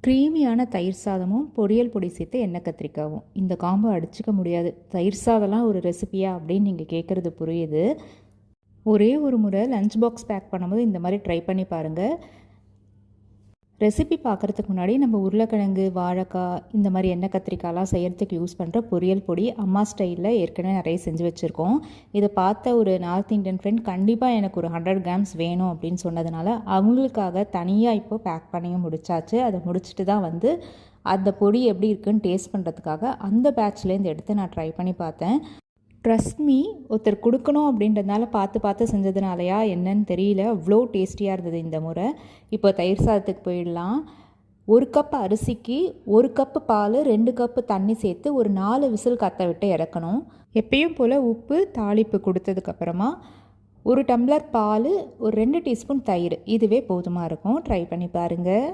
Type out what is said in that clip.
க்ரீமியான தயிர் சாதமும் பொரியல் பொடி சேர்த்து எண்ணெய் கத்திரிக்காவும் இந்த காம்போ அடிச்சுக்க முடியாது. தயிர் சாதம்லாம் ஒரு ரெசிபியா அப்படின்னு நீங்கள் கேட்குறது புரியுது. ஒரே ஒரு முறை லஞ்ச் பாக்ஸ் பேக் பண்ணும்போது இந்த மாதிரி ட்ரை பண்ணி பாருங்கள். ரெசிபி பார்க்குறதுக்கு முன்னாடி நம்ம உருளைக்கிழங்கு, வாழைக்காய், இந்த மாதிரி எண்ணெய் கத்திரிக்காய்லாம் செய்கிறதுக்கு யூஸ் பண்ணுற பொரியல் பொடி அம்மா ஸ்டைலில் ஏற்கனவே நிறைய செஞ்சு வச்சுருக்கோம். இதை பார்த்த ஒரு நார்த் இந்தியன் ஃப்ரெண்ட் கண்டிப்பாக எனக்கு ஒரு 100 கிராம்ஸ் வேணும் அப்படின்னு சொன்னதுனால அவங்களுக்காக தனியாக இப்போ பேக் பண்ணியும் முடிச்சாச்சு. அதை முடிச்சுட்டு தான் அந்த பொடி எப்படி இருக்குன்னு டேஸ்ட் பண்ணுறதுக்காக அந்த பேட்ச்லேருந்து எடுத்து நான் ட்ரை பண்ணி பார்த்தேன். ட்ரஸ்ட் மீ, ஒருத்தர் கொடுக்கணும் அப்படின்றதுனால பார்த்து செஞ்சதுனாலயா என்னன்னு தெரியல, அவ்வளோ டேஸ்டியாக இருந்தது இந்த முறை. இப்போ தயிர் சாதத்துக்கு போயிடலாம். 1 கப் அரிசிக்கு 1 கப்பு பால், 2 கப்பு தண்ணி சேர்த்து ஒரு 4 விசில் கத்த விட்டு இறக்கணும். எப்பயும் போல் உப்பு தாளிப்பு கொடுத்ததுக்கப்புறமா 1 டம்ளர் பால், ஒரு 2 டீஸ்பூன் தயிர், இதுவே போதுமாக இருக்கும். ட்ரை பண்ணி பாருங்கள்.